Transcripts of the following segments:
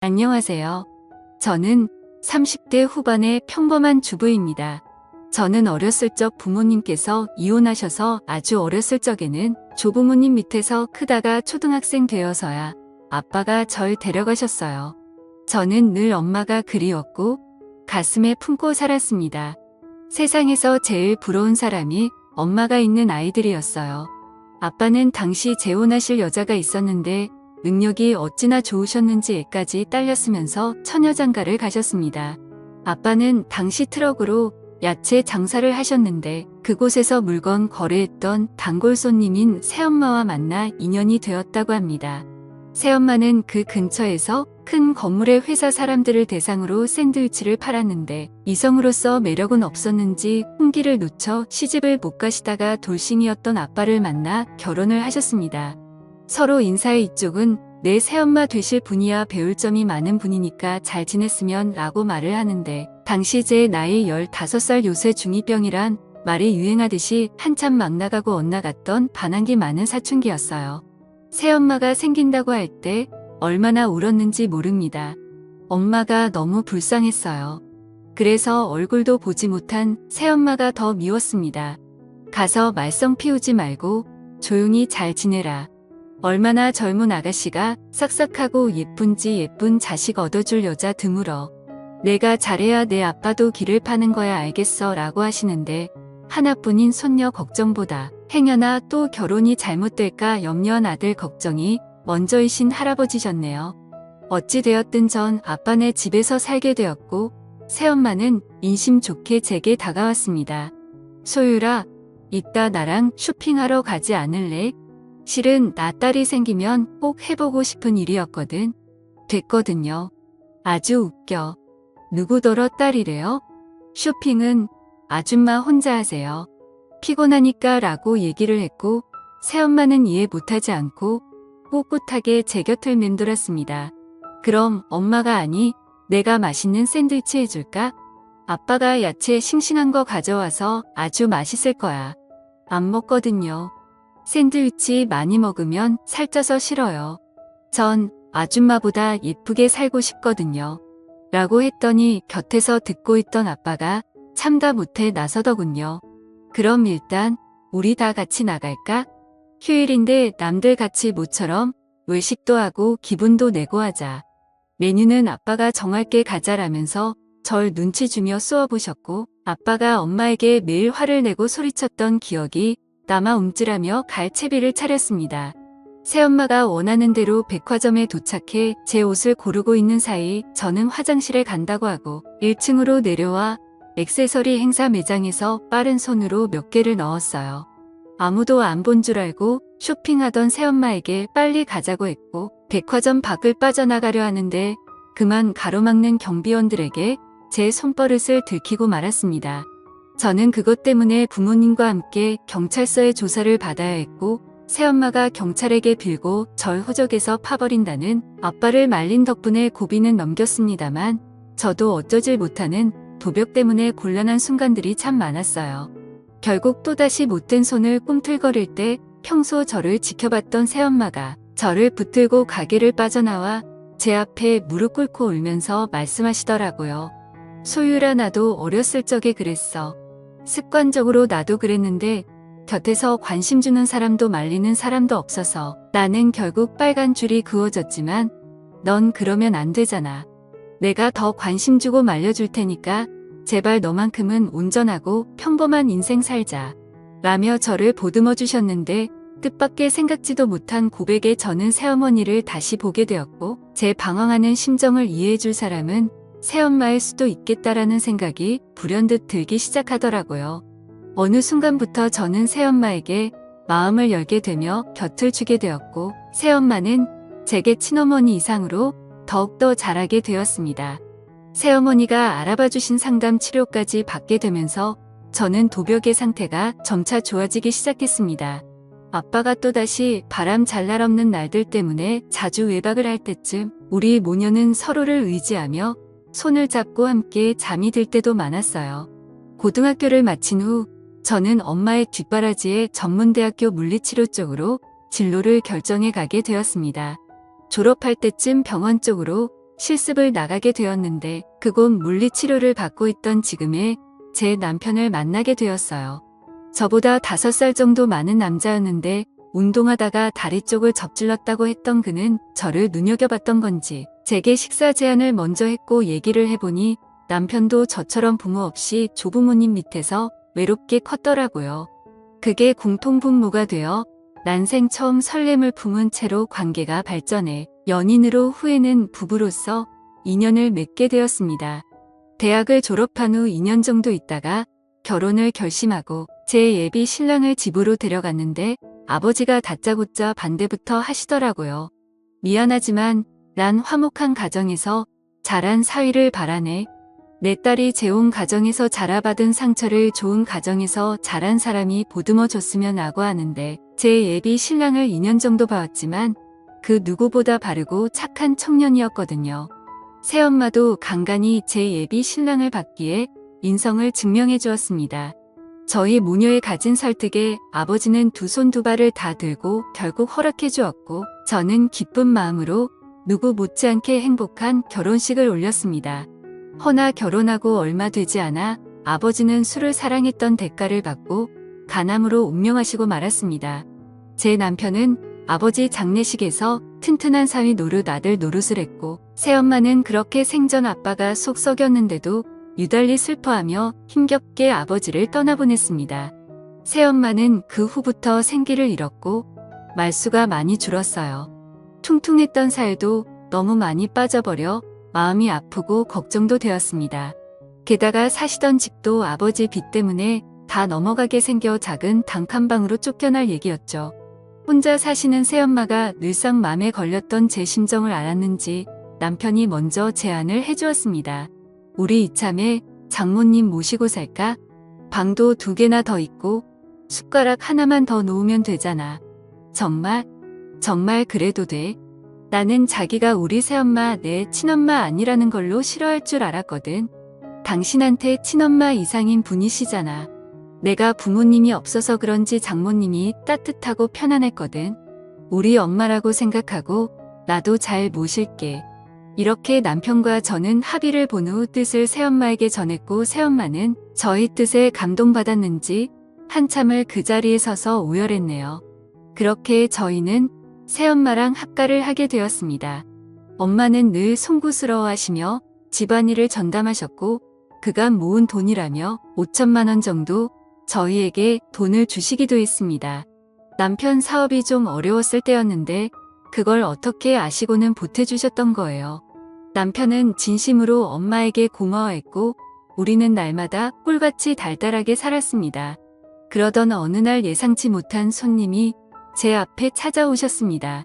안녕하세요. 저는 30대 후반의 평범한 주부입니다. 저는 어렸을 적 부모님께서 이혼하셔서 아주 어렸을 적에는 조부모님 밑에서 크다가 초등학생 되어서야 아빠가 절 데려가셨어요. 저는 늘 엄마가 그리웠고 가슴에 품고 살았습니다. 세상에서 제일 부러운 사람이 엄마가 있는 아이들이었어요. 아빠는 당시 재혼하실 여자가 있었는데 능력이 어찌나 좋으셨는지 애까지 딸렸으면서 처녀장가를 가셨습니다. 아빠는 당시 트럭으로 야채 장사를 하셨는데 그곳에서 물건 거래했던 단골 손님인 새엄마와 만나 인연이 되었다고 합니다. 새엄마는 그 근처에서 큰 건물의 회사 사람들을 대상으로 샌드위치를 팔았는데 이성으로서 매력은 없었는지 혼기를 놓쳐 시집을 못 가시다가 돌싱이었던 아빠를 만나 결혼을 하셨습니다. 서로 인사해 이쪽은 내 새엄마 되실 분이야 배울 점이 많은 분이니까 잘 지냈으면 라고 말을 하는데 당시 제 나이 15살 요새 중2병이란 말이 유행하듯이 한참 막 나가고 엇나갔던 반항기 많은 사춘기였어요. 새엄마가 생긴다고 할 때 얼마나 울었는지 모릅니다. 엄마가 너무 불쌍했어요. 그래서 얼굴도 보지 못한 새엄마가 더 미웠습니다. 가서 말썽 피우지 말고 조용히 잘 지내라. 얼마나 젊은 아가씨가 싹싹하고 예쁜지 예쁜 자식 얻어줄 여자 드물어. 내가 잘해야 내 아빠도 길을 파는 거야 알겠어 라고 하시는데 하나뿐인 손녀 걱정보다 행여나 또 결혼이 잘못될까 염려한 아들 걱정이 먼저이신 할아버지셨네요. 어찌되었든 전 아빠네 집에서 살게 되었고 새엄마는 인심 좋게 제게 다가왔습니다. 소율아, 이따 나랑 쇼핑하러 가지 않을래? 실은 나 딸이 생기면 꼭 해보고 싶은 일이었거든. 됐거든요. 아주 웃겨. 누구더러 딸이래요? 쇼핑은 아줌마 혼자 하세요. 피곤하니까 라고 얘기를 했고 새엄마는 이해 못하지 않고 꿋꿋하게 제 곁을 맴돌았습니다. 그럼 엄마가 아니 내가 맛있는 샌드위치 해줄까? 아빠가 야채 싱싱한 거 가져와서 아주 맛있을 거야. 안 먹거든요. 샌드위치 많이 먹으면 살쪄서 싫어요. 전 아줌마보다 예쁘게 살고 싶거든요. 라고 했더니 곁에서 듣고 있던 아빠가 참다 못해 나서더군요. 그럼 일단 우리 다 같이 나갈까? 휴일인데 남들 같이 모처럼 외식도 하고 기분도 내고 하자. 메뉴는 아빠가 정할게 가자라면서 절 눈치 주며 쏘아보셨고 아빠가 엄마에게 매일 화를 내고 소리쳤던 기억이 남아 움찔하며 갈 채비를 차렸습니다. 새엄마가 원하는 대로 백화점에 도착해 제 옷을 고르고 있는 사이 저는 화장실에 간다고 하고 1층으로 내려와 액세서리 행사 매장에서 빠른 손으로 몇 개를 넣었어요. 아무도 안 본 줄 알고 쇼핑하던 새엄마에게 빨리 가자고 했고 백화점 밖을 빠져나가려 하는데 그만 가로막는 경비원들에게 제 손버릇을 들키고 말았습니다. 저는 그것 때문에 부모님과 함께 경찰서에 조사를 받아야 했고 새엄마가 경찰에게 빌고 절 호적에서 파버린다는 아빠를 말린 덕분에 고비는 넘겼습니다만 저도 어쩌질 못하는 도벽 때문에 곤란한 순간들이 참 많았어요. 결국 또다시 못된 손을 꿈틀거릴 때 평소 저를 지켜봤던 새엄마가 저를 붙들고 가게를 빠져나와 제 앞에 무릎 꿇고 울면서 말씀하시더라고요. 소율아, 나도 어렸을 적에 그랬어. 습관적으로 나도 그랬는데 곁에서 관심 주는 사람도 말리는 사람도 없어서 나는 결국 빨간 줄이 그어졌지만 넌 그러면 안 되잖아. 내가 더 관심 주고 말려줄 테니까 제발 너만큼은 온전하고 평범한 인생 살자. 라며 저를 보듬어 주셨는데 뜻밖의 생각지도 못한 고백에 저는 새어머니를 다시 보게 되었고 제 방황하는 심정을 이해해 줄 사람은 새엄마일 수도 있겠다라는 생각이 불현듯 들기 시작하더라고요. 어느 순간부터 저는 새엄마에게 마음을 열게 되며 곁을 주게 되었고 새엄마는 제게 친어머니 이상으로 더욱더 잘하게 되었습니다. 새어머니가 알아봐 주신 상담 치료까지 받게 되면서 저는 도벽의 상태가 점차 좋아지기 시작했습니다. 아빠가 또다시 바람 잘 날 없는 날들 때문에 자주 외박을 할 때쯤 우리 모녀는 서로를 의지하며 손을 잡고 함께 잠이 들 때도 많았어요. 고등학교를 마친 후 저는 엄마의 뒷바라지에 전문대학교 물리치료 쪽으로 진로를 결정해 가게 되었습니다. 졸업할 때쯤 병원 쪽으로 실습을 나가게 되었는데 그곳 물리치료를 받고 있던 지금의 제 남편을 만나게 되었어요. 저보다 5살 정도 많은 남자였는데 운동하다가 다리 쪽을 접질렀다고 했던 그는 저를 눈여겨봤던 건지 제게 식사 제안을 먼저 했고 얘기를 해보니 남편도 저처럼 부모 없이 조부모님 밑에서 외롭게 컸더라고요. 그게 공통분모가 되어 난생 처음 설렘을 품은 채로 관계가 발전해 연인으로 후에는 부부로서 인연을 맺게 되었습니다. 대학을 졸업한 후 2년 정도 있다가 결혼을 결심하고 제 예비 신랑을 집으로 데려갔는데 아버지가 다짜고짜 반대부터 하시더라고요. 미안하지만 난 화목한 가정에서 자란 사위를 바라네. 내 딸이 재혼 가정에서 자라받은 상처를 좋은 가정에서 자란 사람이 보듬어 줬으면 하고 하는데 제 예비 신랑을 2년 정도 봐왔지만 그 누구보다 바르고 착한 청년이었거든요. 새엄마도 간간히 제 예비 신랑을 받기에 인성을 증명해 주었습니다. 저희 모녀의 가진 설득에 아버지는 두 손 두 발을 다 들고 결국 허락해 주었고 저는 기쁜 마음으로 누구 못지않게 행복한 결혼식을 올렸습니다. 허나 결혼하고 얼마 되지 않아 아버지는 술을 사랑했던 대가를 받고 간암으로 운명하시고 말았습니다. 제 남편은 아버지 장례식에서 튼튼한 사위 노릇 아들 노릇을 했고 새엄마는 그렇게 생전 아빠가 속 썩였는데도 유달리 슬퍼하며 힘겹게 아버지를 떠나보냈습니다. 새엄마는 그 후부터 생기를 잃었고 말수가 많이 줄었어요. 퉁퉁했던 살도 너무 많이 빠져버려 마음이 아프고 걱정도 되었습니다. 게다가 사시던 집도 아버지 빚 때문에 다 넘어가게 생겨 작은 단칸방으로 쫓겨날 얘기였죠. 혼자 사시는 새엄마가 늘상 맘에 걸렸던 제 심정을 알았는지 남편이 먼저 제안을 해주었습니다. 우리 이참에 장모님 모시고 살까? 방도 2개나 더 있고 숟가락 하나만 더 놓으면 되잖아. 정말? 정말 그래도 돼? 나는 자기가 우리 새엄마 내 친엄마 아니라는 걸로 싫어할 줄 알았거든. 당신한테 친엄마 이상인 분이시잖아. 내가 부모님이 없어서 그런지 장모님이 따뜻하고 편안했거든. 우리 엄마라고 생각하고 나도 잘 모실게. 이렇게 남편과 저는 합의를 본 후 뜻을 새엄마에게 전했고 새엄마는 저희 뜻에 감동받았는지 한참을 그 자리에 서서 오열했네요. 그렇게 저희는 새엄마랑 합가를 하게 되었습니다. 엄마는 늘 송구스러워하시며 집안일을 전담하셨고 그간 모은 돈이라며 5천만 원 정도 저희에게 돈을 주시기도 했습니다. 남편 사업이 좀 어려웠을 때였는데 그걸 어떻게 아시고는 보태주셨던 거예요. 남편은 진심으로 엄마에게 고마워했고 우리는 날마다 꿀같이 달달하게 살았습니다. 그러던 어느 날 예상치 못한 손님이 제 앞에 찾아오셨습니다.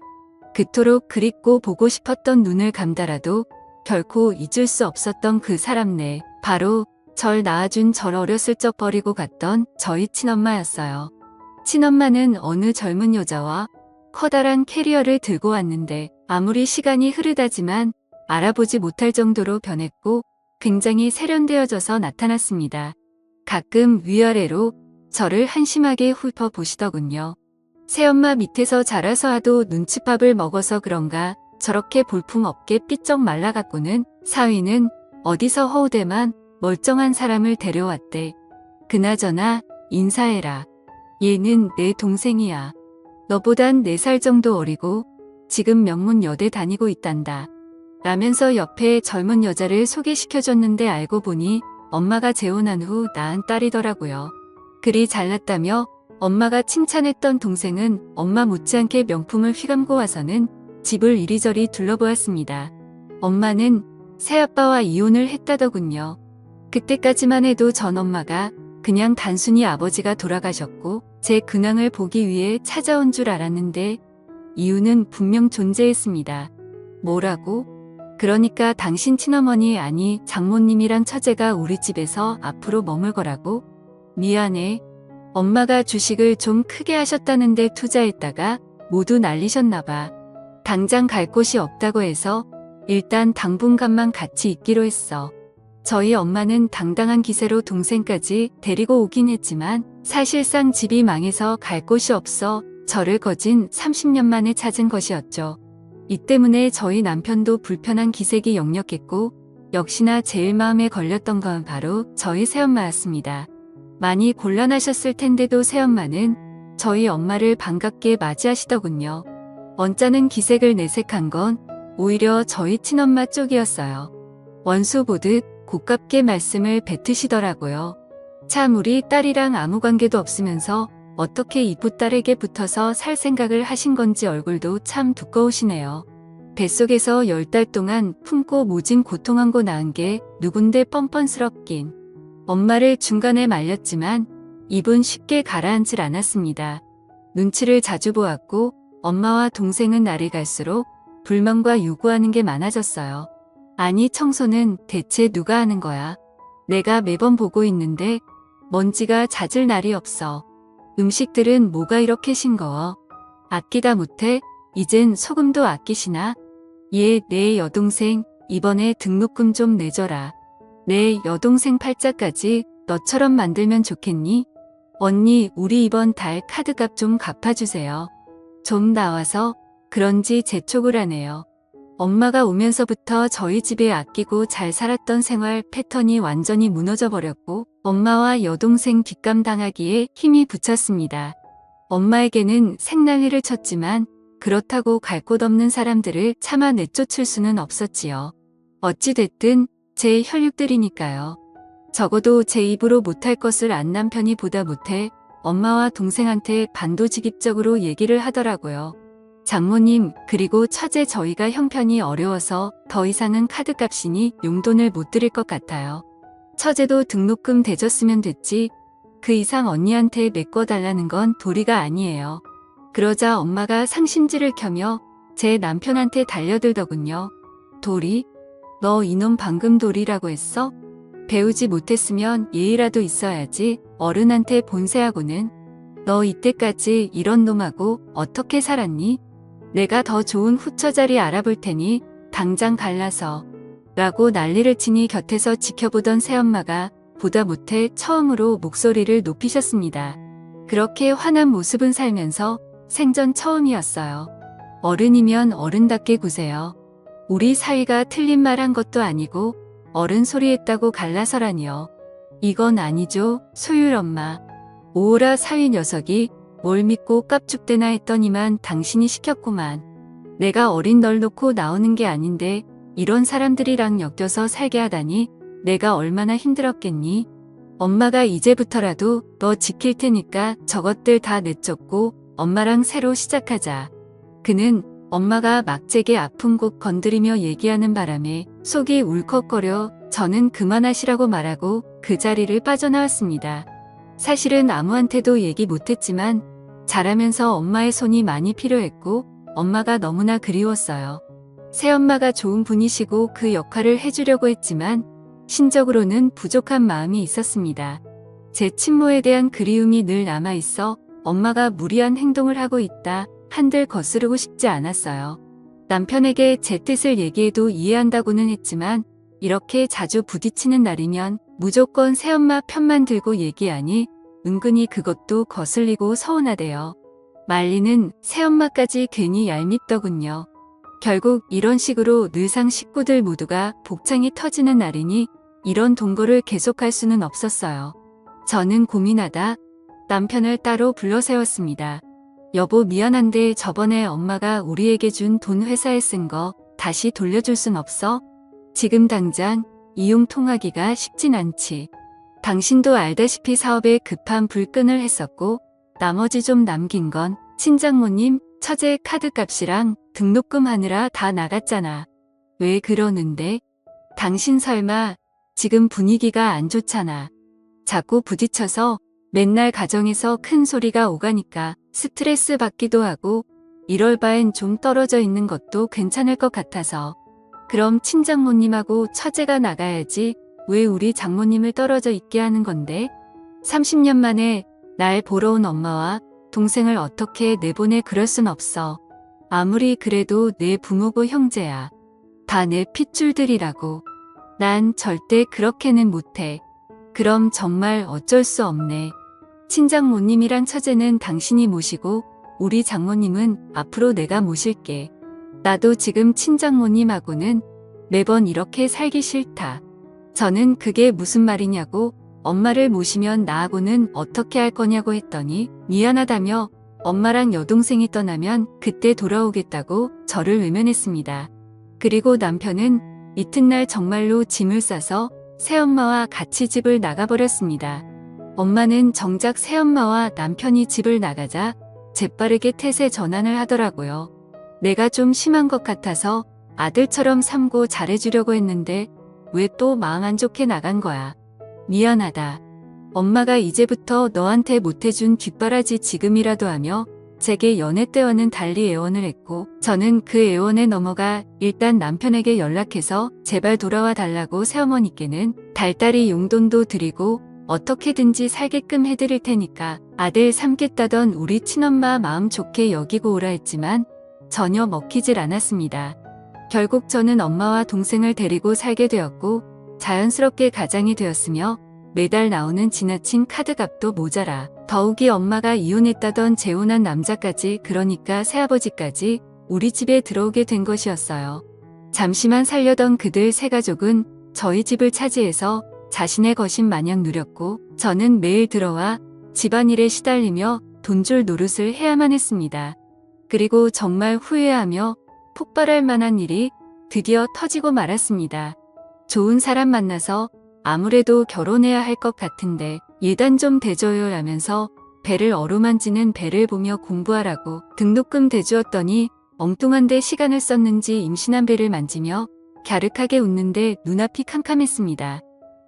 그토록 그립고 보고 싶었던 눈을 감다라도 결코 잊을 수 없었던 그 사람네, 바로 절 낳아준 절 어렸을 적 버리고 갔던 저희 친엄마였어요. 친엄마는 어느 젊은 여자와 커다란 캐리어를 들고 왔는데 아무리 시간이 흐르다지만 알아보지 못할 정도로 변했고 굉장히 세련되어져서 나타났습니다. 가끔 위아래로 저를 한심하게 훑어보시더군요. 새엄마 밑에서 자라서 하도 눈칫밥을 먹어서 그런가 저렇게 볼품없게 삐쩍 말라갔고는 사위는 어디서 허우대만 멀쩡한 사람을 데려왔대. 그나저나 인사해라. 얘는 내 동생이야. 너보단 4살 정도 어리고 지금 명문 여대 다니고 있단다. 라면서 옆에 젊은 여자를 소개시켜줬는데 알고 보니 엄마가 재혼한 후 낳은 딸이더라고요. 그리 잘났다며 엄마가 칭찬했던 동생은 엄마 못지않게 명품을 휘감고 와서는 집을 이리저리 둘러보았습니다. 엄마는 새아빠와 이혼을 했다더군요. 그때까지만 해도 전 엄마가 그냥 단순히 아버지가 돌아가셨고 제 근황을 보기 위해 찾아온 줄 알았는데 이유는 분명 존재했습니다. 뭐라고? 그러니까 당신 친어머니 아니 장모님이랑 처제가 우리 집에서 앞으로 머물 거라고? 미안해. 엄마가 주식을 좀 크게 하셨다는데 투자했다가 모두 날리셨나봐. 당장 갈 곳이 없다고 해서 일단 당분간만 같이 있기로 했어. 저희 엄마는 당당한 기세로 동생까지 데리고 오긴 했지만 사실상 집이 망해서 갈 곳이 없어 저를 거진 30년 만에 찾은 것이었죠. 이 때문에 저희 남편도 불편한 기색이 역력했고 역시나 제일 마음에 걸렸던 건 바로 저희 새엄마였습니다. 많이 곤란하셨을 텐데도 새엄마는 저희 엄마를 반갑게 맞이하시더군요. 언짢은 기색을 내색한 건 오히려 저희 친엄마 쪽이었어요. 원수 보듯 고깝게 말씀을 뱉으시더라고요. 참 우리 딸이랑 아무 관계도 없으면서 어떻게 이쁘딸에게 붙어서 살 생각을 하신 건지 얼굴도 참 두꺼우시네요. 뱃속에서 10달 동안 품고 모진 고통한 거 낳은 게 누군데 뻔뻔스럽긴. 엄마를 중간에 말렸지만 입은 쉽게 가라앉질 않았습니다. 눈치를 자주 보았고 엄마와 동생은 날이 갈수록 불만과 요구하는 게 많아졌어요. 아니 청소는 대체 누가 하는 거야? 내가 매번 보고 있는데 먼지가 잦을 날이 없어. 음식들은 뭐가 이렇게 싱거워? 아끼다 못해? 이젠 소금도 아끼시나? 얘 내 여동생 이번에 등록금 좀 내줘라. 내 여동생 팔자까지 너처럼 만들면 좋겠니? 언니 우리 이번 달 카드값 좀 갚아주세요. 좀 나와서 그런지 재촉을 하네요. 엄마가 오면서부터 저희 집에 아끼고 잘 살았던 생활 패턴이 완전히 무너져 버렸고 엄마와 여동생 뒷감 당하기에 힘이 붙였습니다. 엄마에게는 생난리를 쳤지만 그렇다고 갈 곳 없는 사람들을 차마 내쫓을 수는 없었지요. 어찌됐든 제 혈육들이니까요. 적어도 제 입으로 못할 것을 안 남편이 보다 못해 엄마와 동생한테 반도직입적으로 얘기를 하더라고요. 장모님 그리고 처제 저희가 형편이 어려워서 더 이상은 카드값이니 용돈을 못 드릴 것 같아요. 처제도 등록금 대줬으면 됐지 그 이상 언니한테 메꿔달라는 건 도리가 아니에요. 그러자 엄마가 상심지를 켜며 제 남편한테 달려들더군요. 도리? 너 이놈 방금 도리라고 했어? 배우지 못했으면 예의라도 있어야지 어른한테 본세하고는. 너 이때까지 이런 놈하고 어떻게 살았니? 내가 더 좋은 후처자리 알아볼 테니 당장 갈라서 라고 난리를 치니 곁에서 지켜보던 새엄마가 보다 못해 처음으로 목소리를 높이셨습니다. 그렇게 화난 모습은 살면서 생전 처음이었어요. 어른이면 어른답게 구세요. 우리 사위가 틀린 말 한 것도 아니고 어른 소리 했다고 갈라서라니요. 이건 아니죠, 소율 엄마. 오호라 사위 녀석이 뭘 믿고 깝죽대나 했더니만 당신이 시켰구만. 내가 어린 널 놓고 나오는 게 아닌데 이런 사람들이랑 엮여서 살게 하다니 내가 얼마나 힘들었겠니? 엄마가 이제부터라도 너 지킬 테니까 저것들 다 내쫓고 엄마랑 새로 시작하자. 그는 엄마가 막제게 아픈 곳 건드리며 얘기하는 바람에 속이 울컥거려 저는 그만하시라고 말하고 그 자리를 빠져나왔습니다. 사실은 아무한테도 얘기 못했지만 자라면서 엄마의 손이 많이 필요했고 엄마가 너무나 그리웠어요. 새엄마가 좋은 분이시고 그 역할을 해주려고 했지만 신적으로는 부족한 마음이 있었습니다. 제 친모에 대한 그리움이 늘 남아있어 엄마가 무리한 행동을 하고 있다 한들 거스르고 싶지 않았어요. 남편에게 제 뜻을 얘기해도 이해한다고는 했지만 이렇게 자주 부딪히는 날이면 무조건 새엄마 편만 들고 얘기하니 은근히 그것도 거슬리고 서운하대요. 말리는 새엄마까지 괜히 얄밉더군요. 결국 이런 식으로 늘상 식구들 모두가 복창이 터지는 날이니 이런 동거를 계속할 수는 없었어요. 저는 고민하다 남편을 따로 불러 세웠습니다. 여보 미안한데 저번에 엄마가 우리에게 준 돈 회사에 쓴 거 다시 돌려줄 순 없어? 지금 당장 이용 통하기가 쉽진 않지. 당신도 알다시피 사업에 급한 불끈을 했었고 나머지 좀 남긴 건 친장모님 처제 카드값이랑 등록금 하느라 다 나갔잖아. 왜 그러는데? 당신 설마 지금 분위기가 안 좋잖아. 자꾸 부딪혀서 맨날 가정에서 큰 소리가 오가니까 스트레스 받기도 하고 이럴 바엔 좀 떨어져 있는 것도 괜찮을 것 같아서. 그럼 친장모님하고 처제가 나가야지 왜 우리 장모님을 떨어져 있게 하는 건데? 30년 만에 날 보러 온 엄마와 동생을 어떻게 내보내 그럴 순 없어. 아무리 그래도 내 부모고 형제야. 다 내 핏줄들이라고. 난 절대 그렇게는 못해. 그럼 정말 어쩔 수 없네. 친장모님이랑 처제는 당신이 모시고 우리 장모님은 앞으로 내가 모실게. 나도 지금 친장모님하고는 매번 이렇게 살기 싫다. 저는 그게 무슨 말이냐고 엄마를 모시면 나하고는 어떻게 할 거냐고 했더니 미안하다며 엄마랑 여동생이 떠나면 그때 돌아오겠다고 저를 외면했습니다. 그리고 남편은 이튿날 정말로 짐을 싸서 새엄마와 같이 집을 나가버렸습니다. 엄마는 정작 새엄마와 남편이 집을 나가자 재빠르게 태세 전환을 하더라고요. 내가 좀 심한 것 같아서 아들처럼 삼고 잘해주려고 했는데 왜 또 마음 안 좋게 나간 거야. 미안하다. 엄마가 이제부터 너한테 못해준 뒷바라지 지금이라도 하며 제게 연애 때와는 달리 애원을 했고 저는 그 애원에 넘어가 일단 남편에게 연락해서 제발 돌아와 달라고 새어머니께는 달달이 용돈도 드리고 어떻게든지 살게끔 해드릴 테니까 아들 삼겠다던 우리 친엄마 마음 좋게 여기고 오라 했지만 전혀 먹히질 않았습니다. 결국 저는 엄마와 동생을 데리고 살게 되었고 자연스럽게 가장이 되었으며 매달 나오는 지나친 카드값도 모자라 더욱이 엄마가 이혼했다던 재혼한 남자까지 그러니까 새아버지까지 우리 집에 들어오게 된 것이었어요. 잠시만 살려던 그들 세 가족은 저희 집을 차지해서 자신의 것인 마냥 누렸고 저는 매일 들어와 집안일에 시달리며 돈줄 노릇을 해야만 했습니다. 그리고 정말 후회하며 폭발할 만한 일이 드디어 터지고 말았습니다. 좋은 사람 만나서 아무래도 결혼해야 할 것 같은데 예단 좀 대줘요 라면서 배를 어루만지는 배를 보며 공부하라고 등록금 대주었더니 엉뚱한데 시간을 썼는지 임신한 배를 만지며 갸륵하게 웃는데 눈앞이 캄캄했습니다.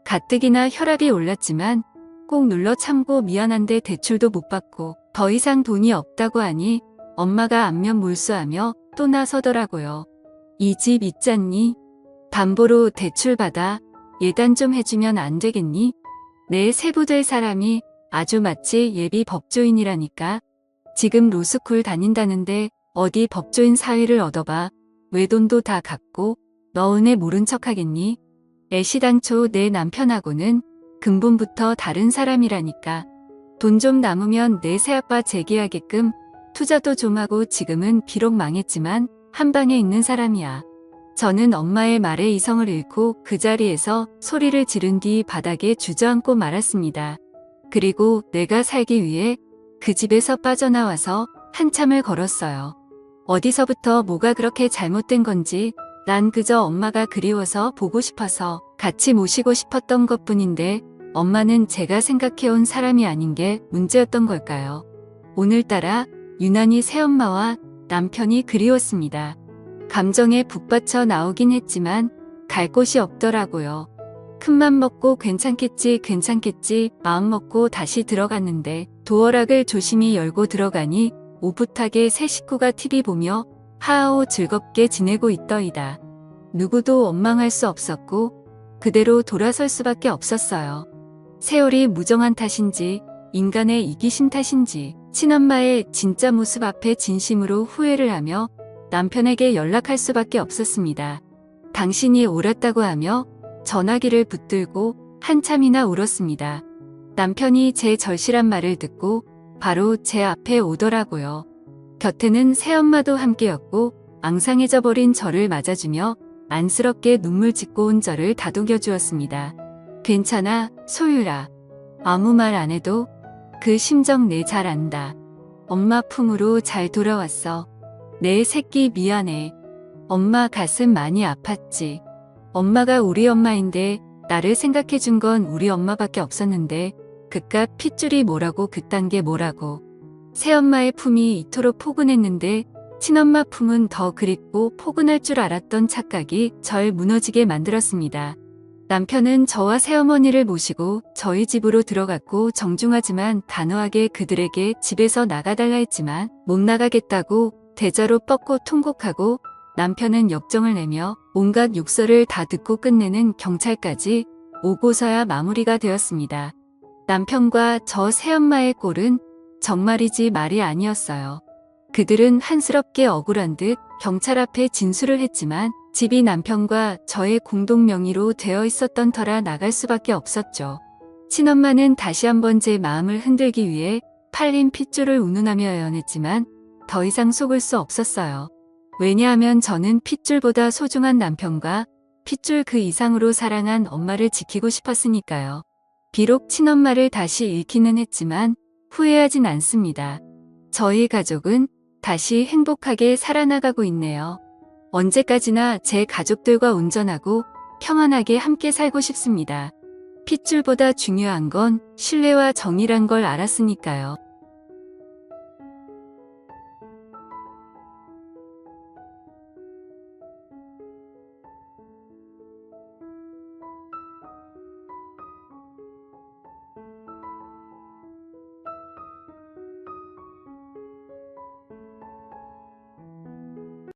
가뜩이나 혈압이 올랐지만 꼭 눌러 참고 미안한데 대출도 못 받고 더 이상 돈이 없다고 하니 엄마가 안면 몰수하며 또 나서더라고요. 이 집 있잖니? 담보로 대출 받아 예단 좀 해주면 안 되겠니? 내 세부 될 사람이 아주 마치 예비 법조인이라니까. 지금 로스쿨 다닌다는데 어디 법조인 사위를 얻어봐. 외돈도 다 갚고 너 은혜 모른 척하겠니? 애시당초 내 남편하고는 근본부터 다른 사람이라니까. 돈 좀 남으면 내 새아빠 재기하게끔 투자도 좀 하고 지금은 비록 망했지만 한 방에 있는 사람이야. 저는 엄마의 말에 이성을 잃고 그 자리에서 소리를 지른 뒤 바닥에 주저앉고 말았습니다. 그리고 내가 살기 위해 그 집에서 빠져나와서 한참을 걸었어요. 어디서부터 뭐가 그렇게 잘못된 건지 난 그저 엄마가 그리워서 보고 싶어서 같이 모시고 싶었던 것뿐인데 엄마는 제가 생각해온 사람이 아닌 게 문제였던 걸까요? 오늘따라 유난히 새엄마와 남편이 그리웠습니다. 감정에 북받쳐 나오긴 했지만 갈 곳이 없더라고요. 큰맘 먹고 괜찮겠지 마음 먹고 다시 들어갔는데 도어락을 조심히 열고 들어가니 오붓하게 새 식구가 TV 보며 하하오 즐겁게 지내고 있더이다. 누구도 원망할 수 없었고 그대로 돌아설 수밖에 없었어요. 세월이 무정한 탓인지 인간의 이기심 탓인지 친엄마의 진짜 모습 앞에 진심으로 후회를 하며 남편에게 연락할 수밖에 없었습니다. 당신이 옳았다고 하며 전화기를 붙들고 한참이나 울었습니다. 남편이 제 절실한 말을 듣고 바로 제 앞에 오더라고요. 곁에는 새엄마도 함께였고 앙상해져 버린 저를 맞아주며 안쓰럽게 눈물 짓고 온 저를 다독여 주었습니다. 괜찮아, 소율아. 아무 말 안 해도 그 심정 내 잘 안다. 엄마 품으로 잘 돌아왔어. 내 새끼 미안해. 엄마 가슴 많이 아팠지. 엄마가 우리 엄마인데 나를 생각해준 건 우리 엄마밖에 없었는데 그깟 핏줄이 뭐라고 그딴 게 뭐라고. 새엄마의 품이 이토록 포근했는데 친엄마 품은 더 그립고 포근할 줄 알았던 착각이 절 무너지게 만들었습니다. 남편은 저와 새어머니를 모시고 저희 집으로 들어갔고 정중하지만 단호하게 그들에게 집에서 나가달라 했지만 못 나가겠다고 대자로 뻗고 통곡하고 남편은 역정을 내며 온갖 욕설을 다 듣고 끝내는 경찰까지 오고서야 마무리가 되었습니다. 남편과 저 새엄마의 꼴은 정말이지 말이 아니었어요. 그들은 한스럽게 억울한 듯 경찰 앞에 진술을 했지만 집이 남편과 저의 공동 명의로 되어 있었던 터라 나갈 수밖에 없었죠. 친엄마는 다시 한번 제 마음을 흔들기 위해 팔린 핏줄을 운운하며 애원했지만 더 이상 속을 수 없었어요. 왜냐하면 저는 핏줄보다 소중한 남편과 핏줄 그 이상으로 사랑한 엄마를 지키고 싶었으니까요. 비록 친엄마를 다시 잃기는 했지만 후회하진 않습니다. 저희 가족은 다시 행복하게 살아나가고 있네요. 언제까지나 제 가족들과 온전하고 평안하게 함께 살고 싶습니다. 핏줄보다 중요한 건 신뢰와 정의란 걸 알았으니까요.